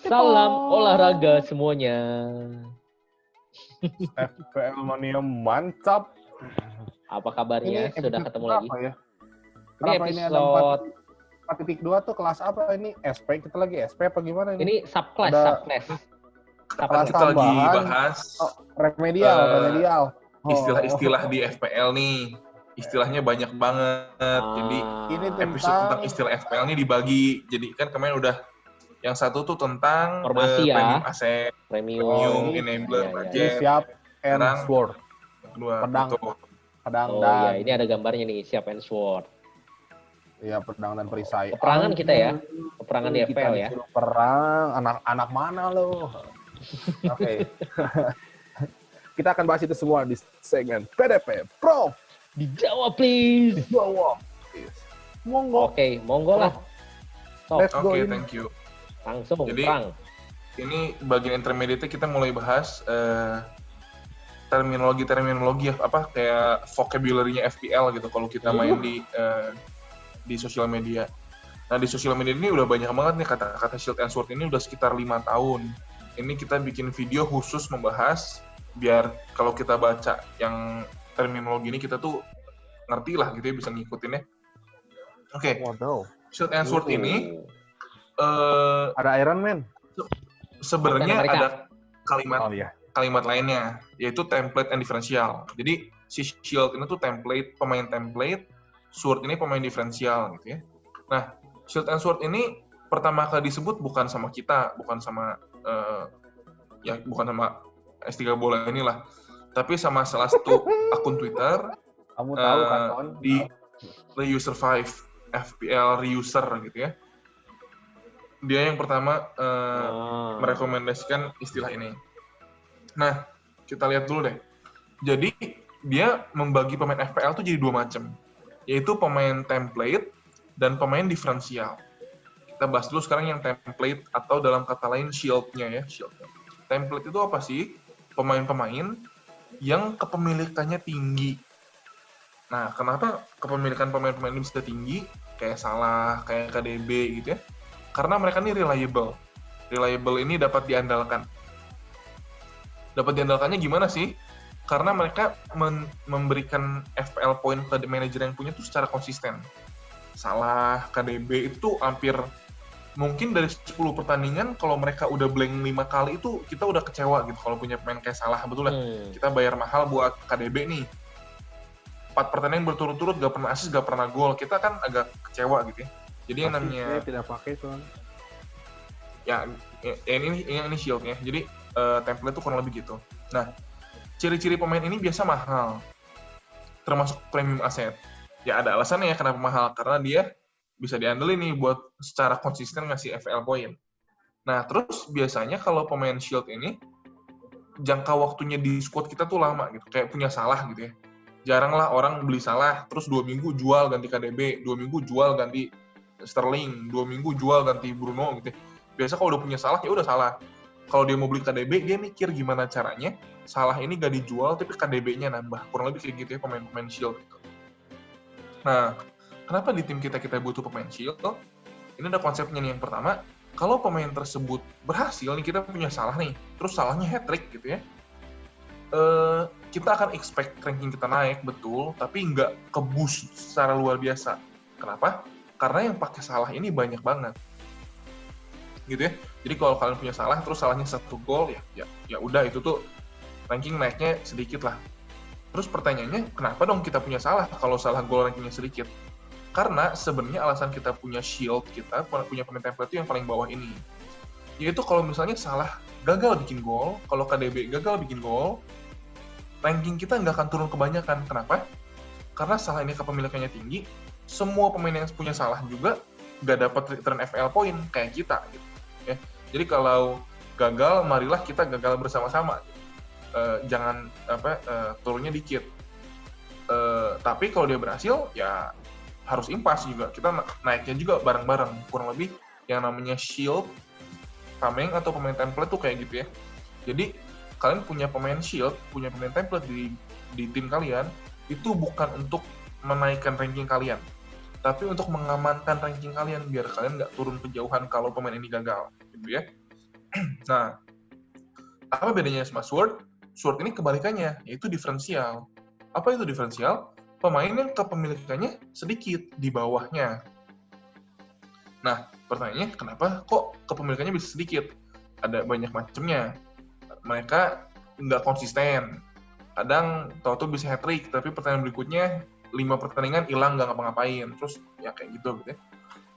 Salam olahraga semuanya. FPL Mania mantap. Apa kabarnya? Ini Sudah episode ketemu berapa lagi. ya? Ini Kenapa ini ada episode 4.2 tuh kelas apa ini? SP, kita lagi SP apa gimana ini? ini subclass, Ada subclass. kelas Kita lagi tambahan. bahas Remedial. istilah-istilah di FPL nih. Istilahnya banyak banget. Jadi Ini episode tentang istilah FPL ini dibagi. Jadi kan kemarin udah yang satu tuh tentang Formasi ya. premium asset, premium ini- enabler, ya, ya, ya. Ini budget. siap and Sekarang sword. Kedua, Pedang. betul. Pedang Oh dan ya, ini ada gambarnya nih, siap and sword. ya pedang dan perisai. Peperangan kita ya. Peperangan di Kita FPL ya. disuruh perang, anak mana lo? Oke. Kita akan bahas itu semua di segmen PDP Pro Dijawab please. Jawab. Monggo. Oke, monggo lah. Sok, Let's go Oke, ini. thank you. langsung Jadi, perang. Ini bagian intermediate kita mulai bahas terminologi ya, apa kayak vocabulary-nya FPL gitu kalau kita main di sosial media. Nah, di sosial media ini udah banyak banget nih kata-kata shield and sword ini udah sekitar 5 tahun. Ini kita bikin video khusus membahas biar kalau kita baca yang terminologi ini kita tuh ngerti lah gitu ya, bisa ngikutin ya. Oke, Waduh. shield and sword ini Ada Iron Man. sebenarnya Captain America. ada kalimat Oh iya. kalimat lainnya, yaitu template and differential. Jadi, si shield ini tuh pemain template, sword ini pemain diferensial, gitu ya. Nah, shield and sword ini pertama kali disebut bukan sama kita, bukan sama S3 Bola inilah, tapi sama salah satu akun Twitter Kamu tahu kan, Ton? di Reuser5, FPL Reuser, gitu ya. Dia yang pertama merekomendasikan istilah ini. Nah, kita lihat dulu deh. Jadi, dia membagi pemain FPL tuh jadi 2 macam, yaitu pemain template dan pemain diferensial. Kita bahas dulu sekarang yang template atau dalam kata lain shield-nya ya. Template itu apa sih? Pemain-pemain yang kepemilikannya tinggi. Nah, kenapa kepemilikan pemain-pemain ini bisa tinggi? Kayak Salah, kayak KDB gitu ya. Karena mereka ini reliable. Reliable ini dapat diandalkan. Dapat diandalkannya gimana sih? Karena mereka memberikan FPL point ke manajer yang punya itu secara konsisten. Salah, KDB itu tuh hampir mungkin dari 10 pertandingan kalau mereka udah blank 5 kali itu kita udah kecewa gitu kalau punya pemain kayak Salah. Betul lah. Kita bayar mahal buat KDB nih. 4 pertandingan berturut-turut gak pernah assist, gak pernah gol. Kita kan agak kecewa gitu ya. Jadi yang namanya tidak pakai soalnya. ya ini shield-nya. Jadi template itu kurang lebih gitu. Nah, ciri-ciri pemain ini biasa mahal. Termasuk premium asset. Ya ada alasannya ya kenapa mahal, karena dia bisa diandelin nih buat secara konsisten ngasih FPL point. Nah, terus biasanya kalau pemain shield ini jangka waktunya di squad kita tuh lama gitu, kayak punya Salah gitu ya. Jarang lah orang beli Salah, terus 2 minggu jual ganti KDB, 2 minggu jual ganti Sterling, 2 minggu jual ganti Bruno gitu ya. Biasa kalau udah punya Salah, ya udah Salah. Kalau dia mau beli KDB, dia mikir gimana caranya Salah ini gak dijual, tapi KDB-nya nambah. Kurang lebih kayak gitu ya pemain-pemain shield gitu. Nah, kenapa di tim kita butuh pemain shield? Ini ada konsepnya nih. Yang pertama, kalau pemain tersebut berhasil, nih kita punya Salah nih, terus Salahnya hat-trick gitu ya, kita akan expect ranking kita naik, betul, tapi nggak ke-boost secara luar biasa. Kenapa? Karena yang pakai Salah ini banyak banget. Gitu ya. Jadi kalau kalian punya Salah, terus Salahnya 1 gol, ya udah itu tuh ranking naiknya sedikit lah. Terus pertanyaannya, kenapa dong kita punya Salah kalau Salah gol rankingnya sedikit? Karena sebenarnya alasan kita punya shield, kita punya pemain template itu yang paling bawah ini. Yaitu kalau misalnya Salah gagal bikin gol, kalau KDB gagal bikin gol, ranking kita nggak akan turun kebanyakan. Kenapa? Karena Salah ini kepemilikannya tinggi, semua pemain yang punya Salah juga nggak dapat return FPL point kayak kita. Gitu. Ya. Jadi kalau gagal, marilah kita gagal bersama-sama. Jangan turunnya dikit. Tapi kalau dia berhasil, ya harus impas juga. Kita naiknya juga bareng-bareng. Kurang lebih yang namanya shield, tameng atau pemain template tuh kayak gitu ya. Jadi kalian punya pemain shield, punya pemain template di tim kalian, itu bukan untuk menaikkan ranking kalian, tapi untuk mengamankan ranking kalian biar kalian nggak turun kejauhan kalau pemain ini gagal, gitu ya. Nah, apa bedanya sama Sword? Sword ini kebalikannya, yaitu diferensial. Apa itu diferensial? Pemain yang kepemilikannya sedikit di bawahnya. Nah, pertanyaannya kenapa kok kepemilikannya bisa sedikit? Ada banyak macamnya. Mereka nggak konsisten. Kadang tahu-tahu bisa hat-trick, tapi pertandingan berikutnya 5 pertandingan hilang nggak ngapa-ngapain. Terus ya kayak gitu ya.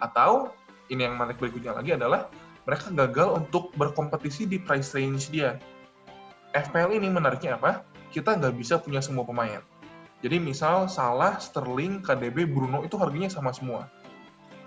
Atau ini yang menarik berikutnya lagi adalah mereka gagal untuk berkompetisi di price range dia. FPL ini menariknya apa? Kita nggak bisa punya semua pemain. Jadi misal Salah, Sterling, KDB, Bruno itu harganya sama semua.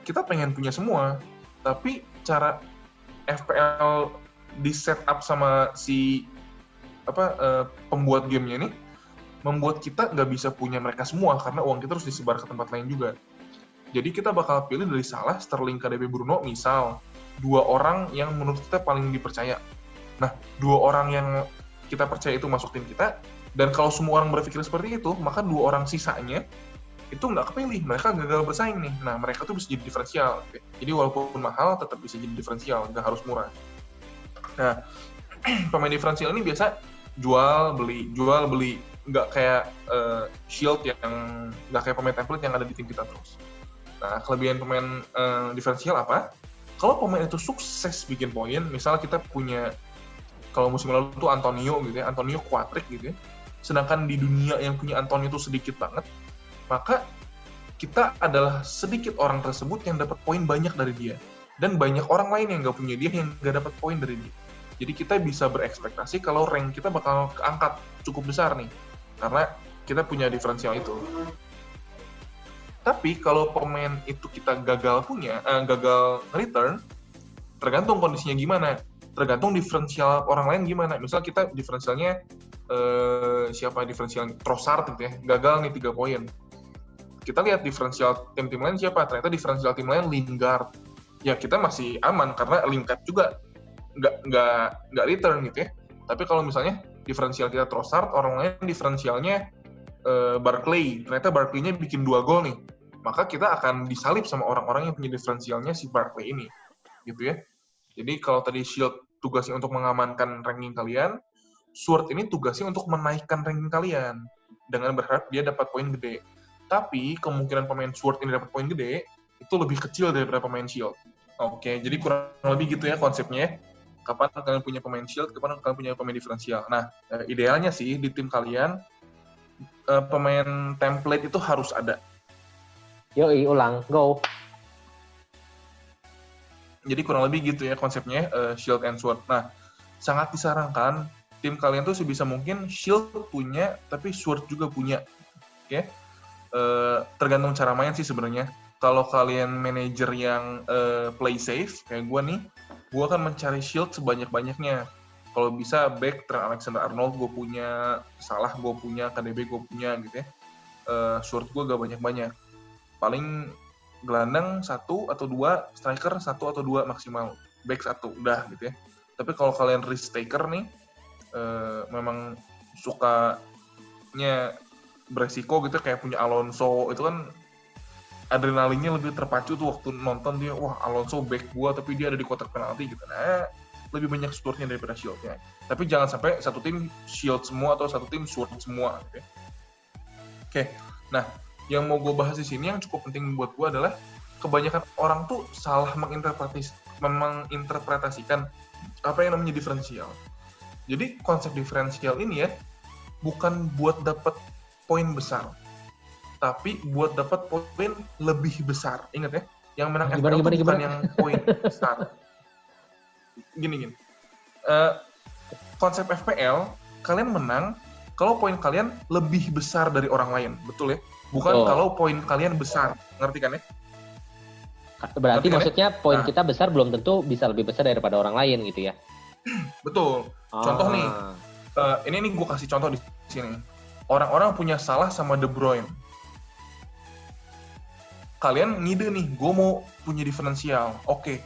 Kita pengen punya semua, tapi cara FPL di setup sama si pembuat gamenya ini membuat kita nggak bisa punya mereka semua karena uang kita harus disebar ke tempat lain juga. Jadi kita bakal pilih dari Salah, Sterling, KDB, Bruno, misal 2 orang yang menurut kita paling dipercaya. Nah, 2 orang yang kita percaya itu masuk tim kita, dan kalau semua orang berpikir seperti itu, maka 2 orang sisanya itu nggak kepilih, mereka gagal bersaing nih. Nah, mereka tuh bisa jadi diferensial. Jadi walaupun mahal, tetap bisa jadi diferensial, nggak harus murah. Nah, pemain diferensial ini biasa jual beli, nggak kayak Shield yang nggak kayak pemain template yang ada di tim kita terus. Nah, kelebihan pemain diferensial apa? Kalau pemain itu sukses bikin poin, misal kita punya, kalau musim lalu itu Antonio gitu ya, Antonio Quadrick gitu ya, sedangkan di dunia yang punya Antonio itu sedikit banget, maka kita adalah sedikit orang tersebut yang dapat poin banyak dari dia. Dan banyak orang lain yang nggak punya dia yang nggak dapat poin dari dia. Jadi kita bisa berekspektasi kalau rank kita bakal keangkat cukup besar nih, karena kita punya diferensial itu. Tapi kalau pemain itu kita gagal return, tergantung kondisinya gimana. Tergantung diferensial orang lain gimana. Misal kita diferensialnya siapa diferensial Trossard gitu ya, gagal nih 3 poin. Kita lihat diferensial tim lain siapa, ternyata diferensial tim lain Lingard. Ya kita masih aman karena Lingard juga nggak return gitu ya. Tapi kalau misalnya diferensial kita Trossard, orang lain diferensialnya Barkley, ternyata Barkley-nya bikin 2 gol nih, maka kita akan disalip sama orang-orang yang punya diferensialnya si Barkley ini, gitu ya. Jadi kalau tadi Shield tugasnya untuk mengamankan ranking kalian, Sword ini tugasnya untuk menaikkan ranking kalian dengan berharap dia dapat poin gede. Tapi kemungkinan pemain Sword ini dapat poin gede itu lebih kecil daripada pemain Shield. Oke, jadi kurang lebih gitu ya konsepnya ya. Kapan kalian punya pemain Shield, kapan kalian punya pemain diferensial. Nah, idealnya sih di tim kalian pemain template itu harus ada. Yoi, ulang, go. Jadi kurang lebih gitu ya konsepnya Shield and Sword. Nah, sangat disarankan tim kalian tuh sebisa mungkin Shield punya, tapi Sword juga punya. Oke? Tergantung cara main sih sebenarnya. Kalau kalian manajer yang play safe, kayak gue nih, gue akan mencari Shield sebanyak-banyaknya. Kalau bisa back Trent Alexander-Arnold gue punya, Salah gue punya, KDB gue punya gitu ya. Sword gue gak banyak-banyak. Paling gelandang 1 atau 2, striker 1 atau 2 maksimal. Back 1, udah gitu ya. Tapi kalau kalian risk taker nih, memang sukanya beresiko gitu, kayak punya Alonso, itu kan adrenalinnya lebih terpacu tuh waktu nonton dia, wah Alonso back gua tapi dia ada di kotak penalti gitu. Nah, lebih banyak swordnya daripada shieldnya. Tapi jangan sampai satu tim shield semua atau satu tim sword semua. Oke. Nah, yang mau gue bahas di sini yang cukup penting buat gue adalah kebanyakan orang tuh salah menginterpretasikan apa yang namanya diferensial. Jadi konsep diferensial ini ya bukan buat dapat poin besar, tapi buat dapat poin lebih besar. Ingat ya, yang menang FPL itu bukan yang poin besar. Gini. Konsep FPL, kalian menang kalau poin kalian lebih besar dari orang lain, betul ya? Bukan kalau poin kalian besar, ngerti kan ya? Berarti maksudnya poin kita besar belum tentu bisa lebih besar daripada orang lain gitu ya? Betul. Contoh nih, ini gue kasih contoh di sini. Orang-orang punya Salah sama De Bruyne. Kalian ngide nih, gue mau punya diferensial. Oke,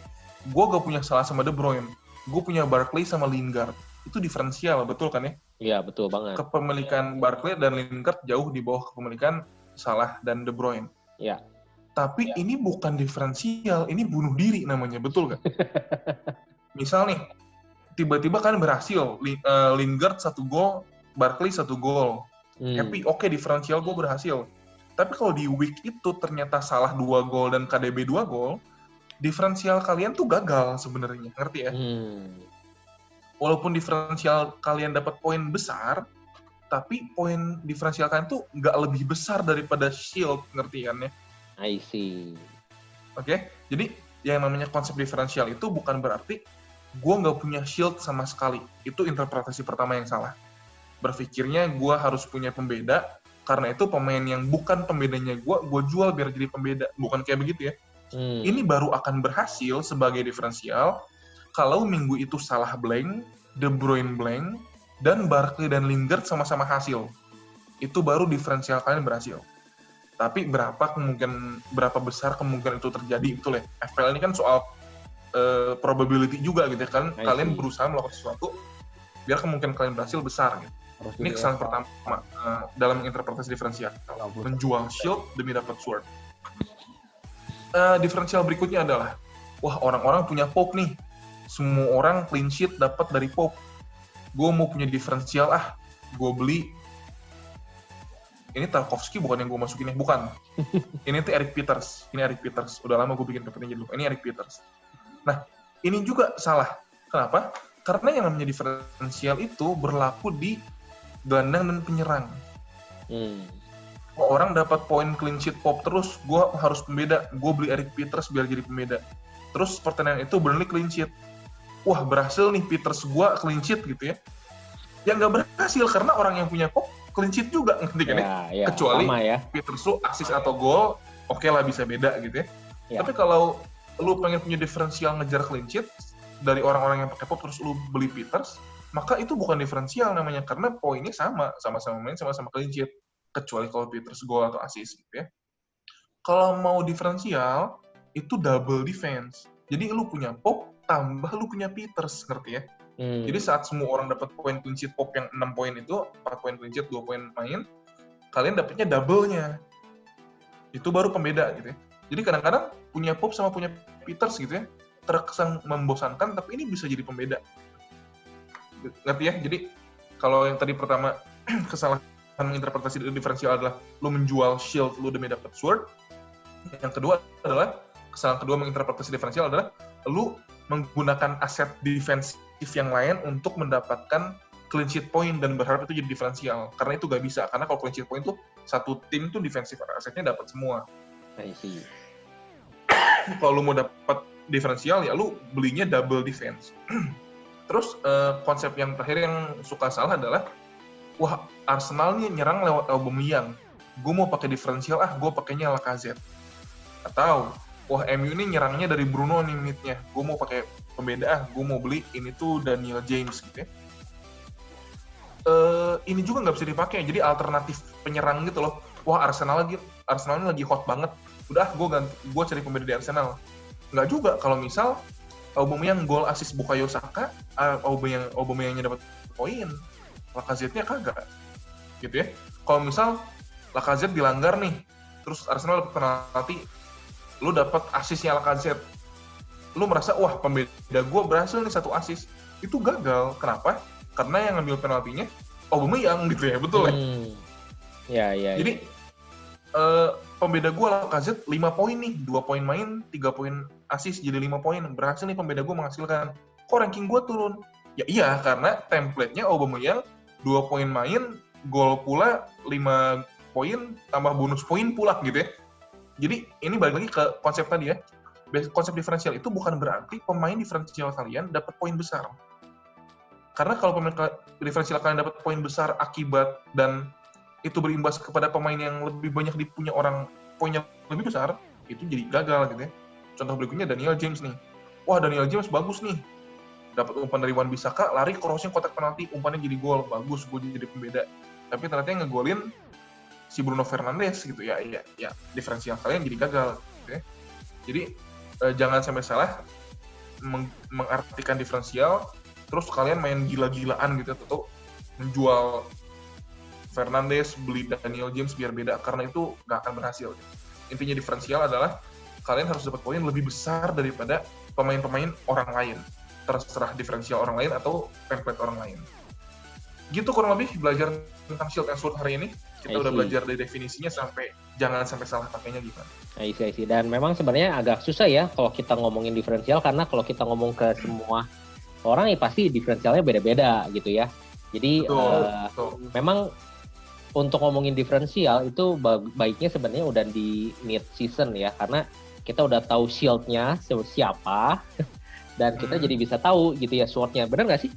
gue gak punya Salah sama De Bruyne. Gue punya Barkley sama Lingard. Itu diferensial, betul kan ya? Iya, betul banget. Kepemilikan Barkley dan Lingard jauh di bawah kepemilikan Salah dan De Bruyne. Iya. Tapi ini bukan diferensial, ini bunuh diri namanya, betul kan? Misal nih, tiba-tiba kan berhasil. Lingard 1 gol, Barkley 1 gol. Happy, oke, diferensial gue berhasil. Tapi kalau di week itu ternyata salah 2 gol dan KDB 2 gol, diferensial kalian tuh gagal sebenarnya, ngerti ya? Walaupun diferensial kalian dapat poin besar, tapi poin diferensial kalian tuh nggak lebih besar daripada shield, ngerti kan ya? I see. Oke? Jadi yang namanya konsep diferensial itu bukan berarti gue nggak punya shield sama sekali. Itu interpretasi pertama yang salah. Berpikirnya gue harus punya pembeda, karena itu pemain yang bukan pembedanya gue jual biar jadi pembeda. Bukan kayak begitu ya. Ini baru akan berhasil sebagai diferensial kalau minggu itu salah blank, De Bruyne blank, dan Barkley dan Lingard sama-sama hasil. Itu baru diferensial kalian berhasil. Tapi berapa besar kemungkinan itu terjadi, betul ya. FPL ini kan soal probability juga gitu ya kan. Kalian berusaha melakukan sesuatu biar kemungkinan kalian berhasil besar gitu. Ini kesalahan pertama dalam interpretasi diferensial. Menjual shield demi dapat sword. Diferensial berikutnya adalah, wah, orang-orang punya Pope nih. Semua orang clean sheet dapat dari Pope. Gue mau punya diferensial, gue beli. Ini Tarkowski bukan yang gue masukin, bukan. Ini tuh Eric Peters. Udah lama gue bikin PPT dulu. Ini Eric Peters. Nah, ini juga salah. Kenapa? Karena yang namanya diferensial itu berlaku di gelandang dan penyerang. Orang dapat poin clean sheet Pop terus, gue harus pembeda. Gue beli Eric Peters biar jadi pembeda. Terus pertandingan itu Burnley clean sheet. Wah, berhasil nih Peters gue clean sheet gitu ya. Yang nggak berhasil karena orang yang punya Pop clean sheet juga, ngerti kan ya? Kecuali Peters lu assist atau gol, oke lah bisa beda gitu ya. Tapi kalau lu pengen punya diferensial ngejar clean sheet dari orang-orang yang pakai Pop terus lu beli Peters, maka itu bukan diferensial namanya, karena poinnya sama-sama main, sama-sama clean sheet. Kecuali kalau Peters gol atau assist gitu ya. Kalau mau diferensial, itu double defense. Jadi lu punya Pop, tambah lu punya Peters, ngerti ya? Jadi saat semua orang dapat poin clean sheet Pop yang 6 poin itu, 4 poin clean sheet, 2 poin main, kalian dapatnya double-nya. Itu baru pembeda gitu ya. Jadi kadang-kadang punya Pop sama punya Peters gitu ya, terkesan membosankan, tapi ini bisa jadi pembeda. Ngerti ya? Jadi kalau yang tadi pertama, kesalahan menginterpretasi diferensial adalah lu menjual shield lu demi dapat sword. Yang kedua adalah, kesalahan kedua menginterpretasi diferensial adalah lu menggunakan aset defensif yang lain untuk mendapatkan clean sheet point dan berharap itu jadi diferensial. Karena itu gak bisa, karena kalau clean sheet point tuh satu tim tuh defensif asetnya dapat semua. I see. Kalau lu mau dapat diferensial ya lu belinya double defense. Terus konsep yang terakhir yang suka salah adalah, wah, Arsenal nih nyerang lewat Aubameyang. Gue mau pakai diferensial, gue pakainya Lacazette. Atau, wah, MU ini nyerangnya dari Bruno nih menitnya. Gue mau pakai pembeda, gue mau beli ini tuh Daniel James gitu ya. Ini juga nggak bisa dipakai, jadi alternatif penyerang gitu loh. Wah, Arsenal ini lagi hot banget. Udah, gue cari pembeda di Arsenal. Nggak juga, kalau misal Aubameyang gol assist Bukayo Saka, Aubameyangnya dapat poin. Lacazette-nya kagak, gitu ya. Kalau misal Lacazette dilanggar nih, terus Arsenal dapat penalti, lu dapat asisnya Lacazette, lu merasa, wah, pembeda gue berhasil nih 1 asis. Itu gagal. Kenapa? Karena yang ngambil penaltinya Aubameyang gitu ya, betul ya? Ya. Jadi pembeda gue Lacazette 5 poin nih, 2 poin main, 3 poin asis, jadi 5 poin. Berhasil nih pembeda gue menghasilkan. Kok ranking gue turun? Ya iya, karena template-nya Aubameyang 2 poin main, gol pula, 5 poin, tambah bonus poin pula gitu ya. Jadi ini balik lagi ke konsep tadi ya. Konsep diferensial itu bukan berarti pemain diferensial kalian dapat poin besar. Karena kalau pemain diferensial kalian dapat poin besar akibat dan itu berimbas kepada pemain yang lebih banyak dipunya orang poinnya lebih besar, itu jadi gagal gitu ya. Contoh berikutnya Daniel James nih. Wah, Daniel James bagus nih. Dapat umpan dari Wan Bissaka, lari crossing kotak penalti, umpannya jadi gol, bagus, gue jadi pembeda. Tapi ternyata yang ngegolin si Bruno Fernandes gitu ya, diferensial kalian jadi gagal. Gitu ya. Jadi jangan sampai salah mengartikan diferensial, terus kalian main gila-gilaan gitu atau menjual Fernandes, beli Daniel James biar beda, karena itu nggak akan berhasil. Intinya diferensial adalah kalian harus dapat poin lebih besar daripada pemain-pemain orang lain. terserah diferensial orang lain atau template orang lain. Gitu kurang lebih belajar tentang shield and sword hari ini. Kita I udah see. belajar dari definisinya sampai jangan sampai salah pakainya gimana. I see. Dan memang sebenarnya agak susah ya kalau kita ngomongin diferensial, karena kalau kita ngomong ke semua orang ya pasti diferensialnya beda-beda gitu ya. Jadi Betul. memang untuk ngomongin diferensial itu baiknya sebenarnya udah di mid season ya, karena kita udah tahu shieldnya siapa dan kita jadi bisa tahu gitu ya swordnya. Benar nggak sih?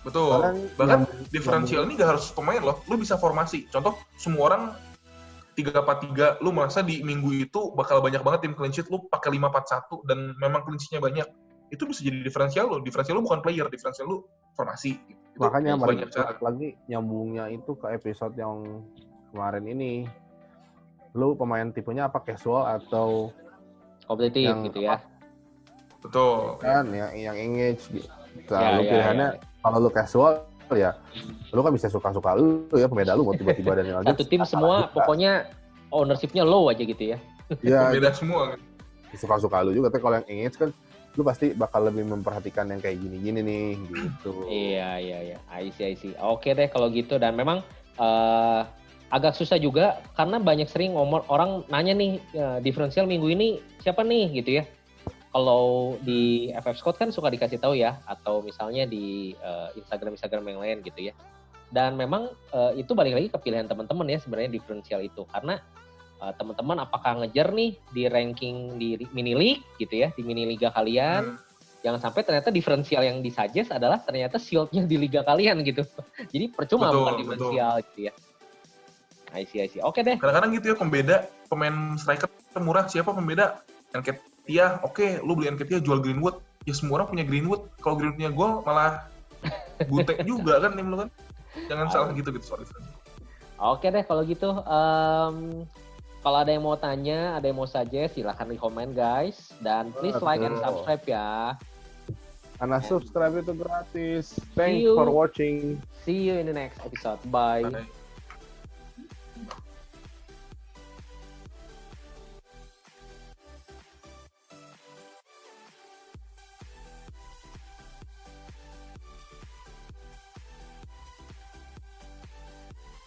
Betul. Bahkan diferensial ini gak harus pemain loh. Lu bisa formasi. Contoh, semua orang 3-4-3, lu merasa di minggu itu bakal banyak banget tim clean sheet, lu pakai 5-4-1 dan memang clean sheet-nya banyak. Itu bisa jadi diferensial lo. Diferensial lu bukan player, diferensial lu formasi. Gitu. Makanya banyak cara. lagi nyambungnya itu ke episode yang kemarin ini. Lu pemain tipenya apa, casual atau Kompetitif yang gitu ya. Betul. kan yang engage gitu. Nah, Ya, lu ya, pilihannya ya. kalau lu casual ya lu kan bisa suka-suka lu ya, pembeda lu mau tiba-tiba dan lanjut. Satu tim semua pokoknya ownership-nya low aja gitu ya. Ya, Beda semua. suka-suka lu juga. Tapi kalau yang engage kan lu pasti bakal lebih memperhatikan yang kayak gini-gini nih gitu. Iya. I see. Oke deh kalau gitu. Dan memang agak susah juga karena banyak sering orang nanya nih, diferensial minggu ini siapa nih gitu ya. Kalau di FF Squad kan suka dikasih tahu ya, atau misalnya di Instagram yang lain gitu ya. Dan memang itu balik lagi ke pilihan teman-teman ya sebenarnya diferensial itu, karena teman-teman apakah ngejar nih di ranking di mini league gitu ya, di mini liga kalian, jangan sampai ternyata diferensial yang disuggest adalah ternyata shieldnya di liga kalian gitu. Jadi percuma bukan diferensial gitu ya. I see. Oke deh. Kadang-kadang gitu ya, pemain striker murah, siapa pembeda? Enketia, oke, lu beli Enketia jual Greenwood. Ya semua orang punya Greenwood. Kalau Greenwoodnya gol malah butek juga kan tim lu kan. Jangan salah gitu soal itu. Oke deh kalau gitu. Kalau ada yang mau tanya, ada yang mau suggest, silahkan di komen guys. Dan please like and subscribe ya. Karena subscribe itu gratis. See Thanks you. for watching. See you in the next episode. Bye. Bye.